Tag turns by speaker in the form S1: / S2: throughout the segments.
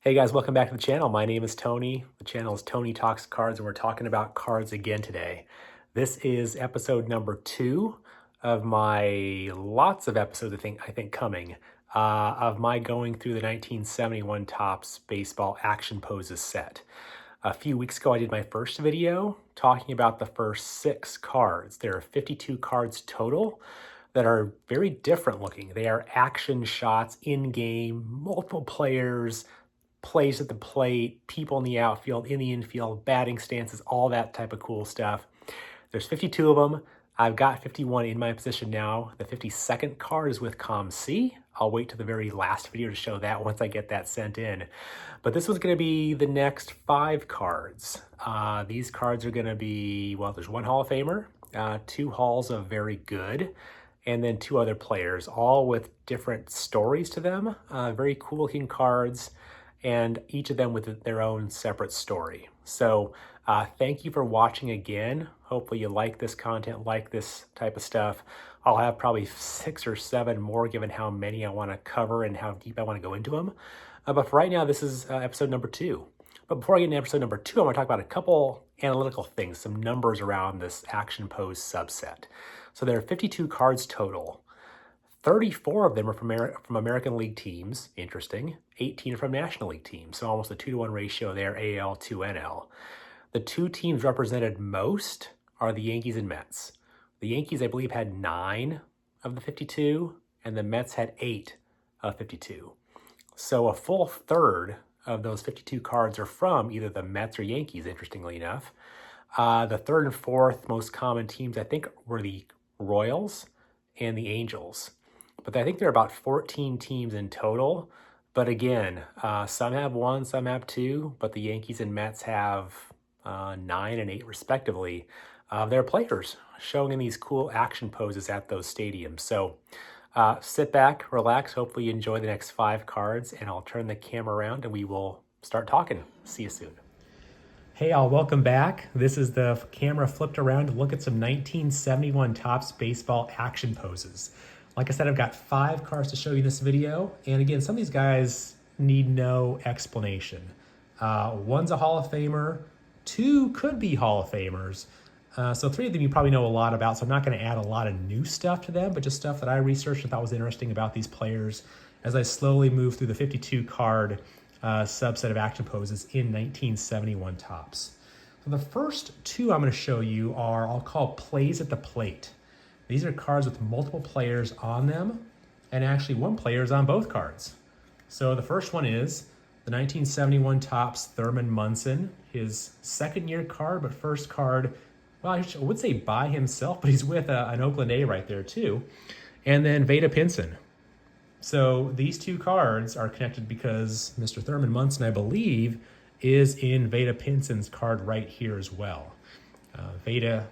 S1: Hey guys, welcome back to the channel. My name is Tony. The channel is Tony Talks Cards, and we're talking about cards again today. This is episode number 2 of my lots of episodes I think coming of my going through the 1971 Topps Baseball Action Poses set. A few weeks ago, I did my first video talking about the first 6 cards. There are 52 cards total that are very different looking. They are action shots in game, multiple players, plays at the plate, people in the outfield, in the infield, batting stances, all that type of cool stuff. There's 52 of them. I've got 51 in my position now. The 52nd card is with ComC. I'll wait to the very last video to show that once I get that sent in. But this was going to be the next 5 cards. These cards are going to be, well, there's one Hall of Famer, 2 Halls of Very Good, and then 2 other players, all with different stories to them. Very cool looking cards, and each of them with their own separate story. So thank you for watching again. Hopefully you like this content, like this type of stuff. I'll have probably 6 or 7 more given how many I want to cover and how deep I want to go into them. But for right now, this is episode number 2. But before I get into episode number 2, I want to talk about a couple analytical things, some numbers around this action pose subset. So there are 52 cards total. 34 of them are from American League teams, interesting. 18 are from National League teams, so almost a 2-to-1 ratio there, AL to NL. The 2 teams represented most are the Yankees and Mets. The Yankees, I believe, had 9 of the 52, and the Mets had 8 of 52. So a full third of those 52 cards are from either the Mets or Yankees, interestingly enough. The third and fourth most common teams, I think, were the Royals and the Angels. But I think there are about 14 teams in total. But again, some have 1, some have 2, but the Yankees and Mets have 9 and 8 respectively. They're players showing in these cool action poses at those stadiums. So sit back, relax. Hopefully you enjoy the next 5 cards, and I'll turn the camera around and we will start talking. See you soon. Hey all, welcome back. This is the camera flipped around to look at some 1971 Topps Baseball action poses. Like I said, I've got 5 cards to show you in this video. And again, some of these guys need no explanation. One's a Hall of Famer, 2 could be Hall of Famers. So 3 of them you probably know a lot about, so I'm not going to add a lot of new stuff to them, but just stuff that I researched and thought was interesting about these players as I slowly move through the 52 card subset of action poses in 1971 Topps. So the first 2 I'm going to show you are, I'll call plays at the plate. These are cards with multiple players on them, and actually one player is on both cards. So the first one is the 1971 Topps Thurman Munson, his second-year card, but first card, well, I would say by himself, but he's with an Oakland A right there too. And then Vada Pinson. So these 2 cards are connected because Mr. Thurman Munson, I believe, is in Vada Pinson's card right here as well. Vada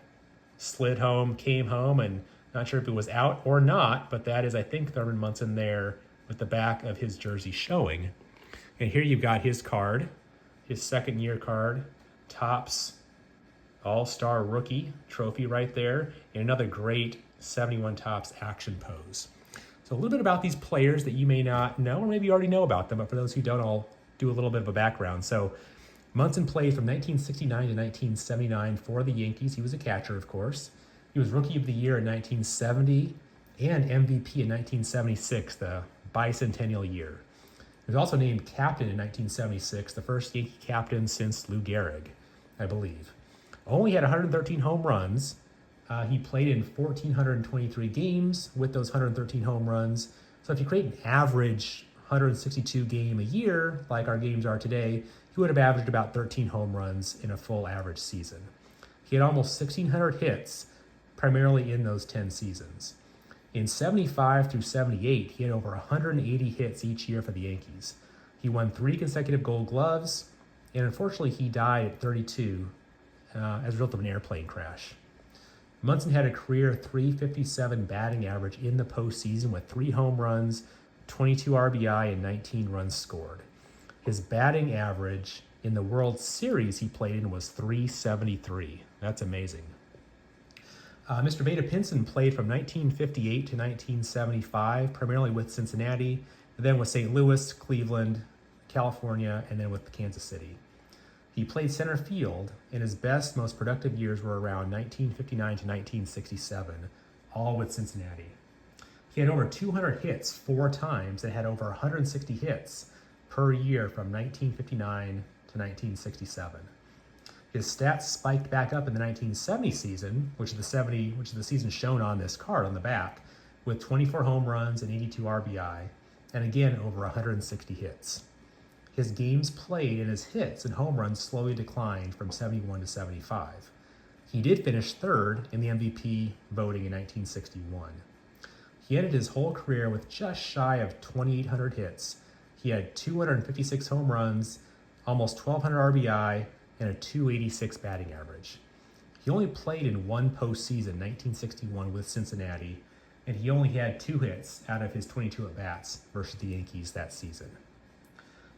S1: slid home, came home, and not sure if it was out or not, but that is, I think, Thurman Munson there with the back of his jersey showing. And here you've got his card, his second-year card, Topps All-Star Rookie trophy right there, and another great 71 Topps action pose. So a little bit about these players that you may not know, or maybe you already know about them, but for those who don't, I'll do a little bit of a background. So Munson played from 1969 to 1979 for the Yankees. He was a catcher, of course. He was Rookie of the Year in 1970 and MVP in 1976, the bicentennial year. He was also named captain in 1976, the first Yankee captain since Lou Gehrig, I believe. Only had 113 home runs. He played in 1,423 games with those 113 home runs. So if you create an average 162 game a year, like our games are today, he would have averaged about 13 home runs in a full average season. He had almost 1,600 hits, primarily in those 10 seasons. In 75 through 78, he had over 180 hits each year for the Yankees. He won 3 consecutive Gold Gloves, and unfortunately he died at 32 as a result of an airplane crash. Munson had a career .357 batting average in the postseason with 3 home runs, 22 RBI, and 19 runs scored. His batting average in the World Series he played in was .373. That's amazing. Mr. Vada Pinson played from 1958 to 1975, primarily with Cincinnati, then with St. Louis, Cleveland, California, and then with Kansas City. He played center field, and his best, most productive years were around 1959 to 1967, all with Cincinnati. He had over 200 hits 4 times and had over 160 hits per year from 1959 to 1967. His stats spiked back up in the 1970 season, which is the season shown on this card on the back, with 24 home runs and 82 RBI, and again over 160 hits. His games played and his hits and home runs slowly declined from 71 to 75. He did finish 3rd in the MVP voting in 1961. He ended his whole career with just shy of 2,800 hits. He had 256 home runs, almost 1,200 RBI, and a 286 batting average. He only played in one postseason, 1961, with Cincinnati, and he only had 2 hits out of his 22 at-bats versus the Yankees that season.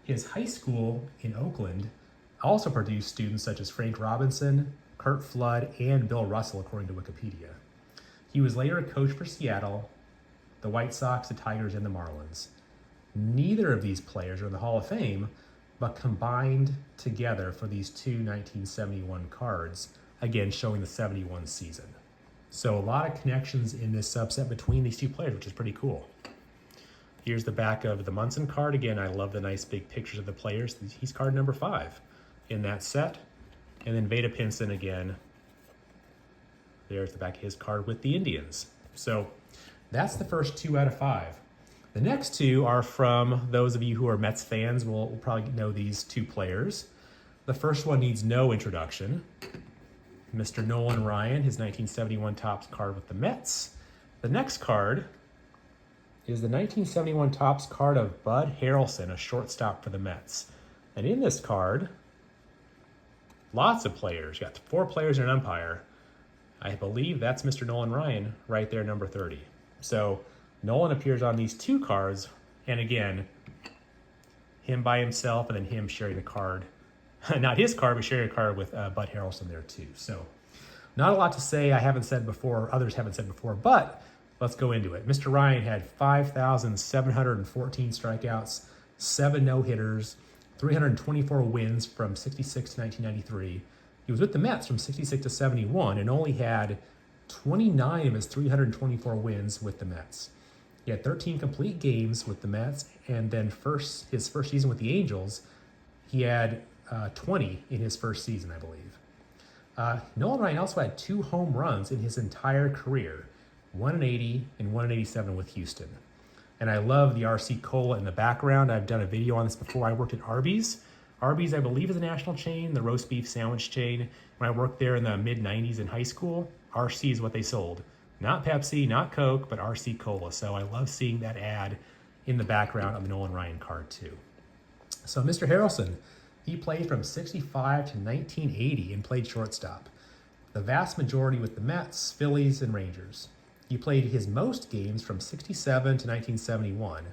S1: His high school in Oakland also produced students such as Frank Robinson, Curt Flood, and Bill Russell, according to Wikipedia. He was later a coach for Seattle, the White Sox, the Tigers, and the Marlins. Neither of these players are in the Hall of Fame, but combined together for these 2 1971 cards, again showing the 71 season. So a lot of connections in this subset between these 2 players, which is pretty cool. Here's the back of the Munson card. Again, I love the nice big pictures of the players. He's card number 5 in that set. And then Vada Pinson again. There's the back of his card with the Indians. So that's the first 2 out of 5. The next 2 are from those of you who are Mets fans will probably know these 2 players. The first one needs no introduction. Mr. Nolan Ryan, his 1971 Topps card with the Mets. The next card is the 1971 Topps card of Bud Harrelson, a shortstop for the Mets. And in this card, lots of players. You got 4 players and an umpire. I believe that's Mr. Nolan Ryan right there, number 30. So Nolan appears on these 2 cards, and again, him by himself and then him sharing the card. Not his card, but sharing a card with Bud Harrelson there too. So not a lot to say I haven't said before, others haven't said before, but let's go into it. Mr. Ryan had 5,714 strikeouts, 7 no-hitters, 324 wins from 66 to 1993. He was with the Mets from 66 to 71 and only had 29 of his 324 wins with the Mets. He had 13 complete games with the Mets, and then his first season with the Angels, he had 20 in his first season, I believe. Nolan Ryan also had 2 home runs in his entire career, 1 in 80 and 1 in 87 with Houston. And I love the RC Cola in the background. I've done a video on this before. I worked at Arby's. Arby's, I believe, is a national chain, the roast beef sandwich chain. When I worked there in the mid-90s in high school, RC is what they sold. Not Pepsi, not Coke, but RC Cola. So I love seeing that ad in the background of the Nolan Ryan card too. So Mr. Harrelson, he played from 65 to 1980 and played shortstop. The vast majority with the Mets, Phillies, and Rangers. He played his most games from 67 to 1971.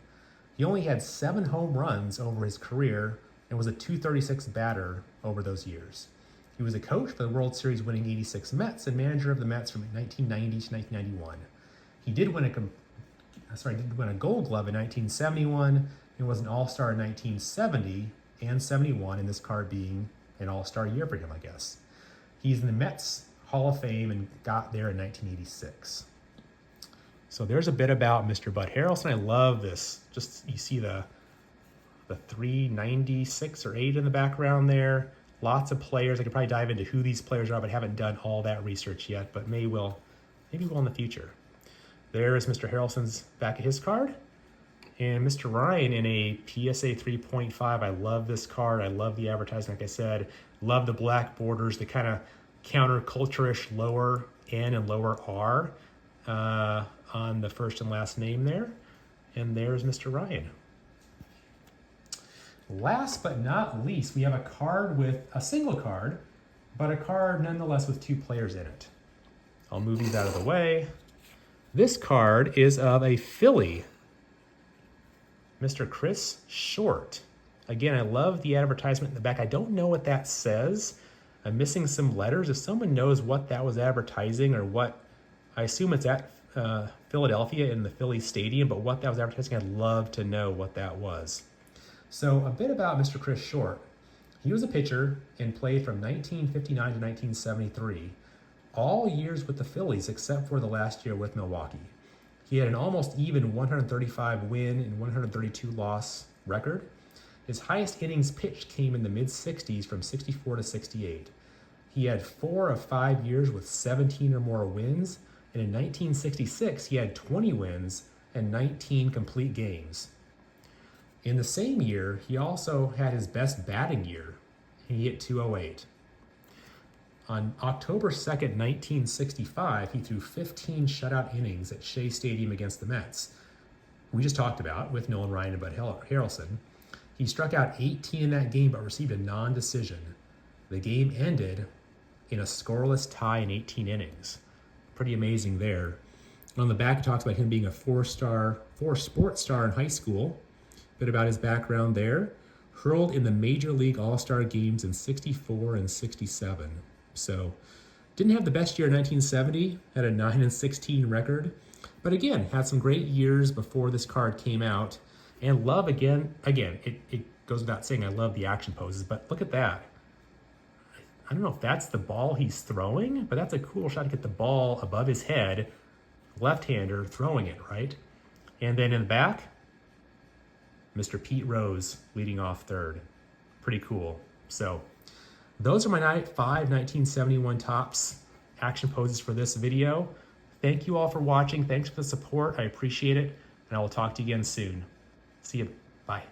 S1: He only had 7 home runs over his career and was a .236 batter over those years. He was a coach for the World Series winning 86 Mets and manager of the Mets from 1990 to 1991. He did win a Gold Glove in 1971 and was an All-Star in 1970 and 71, and this card being an All-Star year for him, I guess. He's in the Mets Hall of Fame and got there in 1986. So there's a bit about Mr. Bud Harrelson. I love this. Just you see the 396 or 8 in the background there. Lots of players. I could probably dive into who these players are, but haven't done all that research yet, but maybe we'll in the future. There is Mr. Harrelson's back of his card. And Mr. Ryan in a PSA 3.5. I love this card. I love the advertising, like I said. Love the black borders, the kind of counterculture-ish lower N and lower R on the first and last name there. And there's Mr. Ryan. Last but not least, we have a card with a single card, but a card nonetheless with 2 players in it. I'll move these out of the way. This card is of a Philly, Mr. Chris Short. Again, I love the advertisement in the back. I don't know what that says. I'm missing some letters. If someone knows what that was advertising or what, I assume it's at Philadelphia in the Philly Stadium, but what that was advertising, I'd love to know what that was. So a bit about Mr. Chris Short. He was a pitcher and played from 1959 to 1973, all years with the Phillies except for the last year with Milwaukee. He had an almost even 135 win and 132 loss record. His highest innings pitched came in the mid-60s from 64 to 68. He had 4 of 5 years with 17 or more wins, and in 1966 he had 20 wins and 19 complete games. In the same year, he also had his best batting year. He hit 208. On October 2nd, 1965, he threw 15 shutout innings at Shea Stadium against the Mets. We just talked about with Nolan Ryan and Bud Harrelson. He struck out 18 in that game but received a non-decision. The game ended in a scoreless tie in 18 innings. Pretty amazing there. On the back, it talks about him being a four-sport star in high school. A bit about his background there. Hurled in the Major League All-Star games in 64 and 67. So, didn't have the best year in 1970, had a 9-16 record, but again, had some great years before this card came out. And love, again, it goes without saying, I love the action poses, but look at that. I don't know if that's the ball he's throwing, but that's a cool shot to get the ball above his head, left-hander throwing it, right? And then in the back, Mr. Pete Rose leading off third. Pretty cool. So those are my 1971 Topps action poses for this video. Thank you all for watching. Thanks for the support. I appreciate it. And I will talk to you again soon. See you. Bye.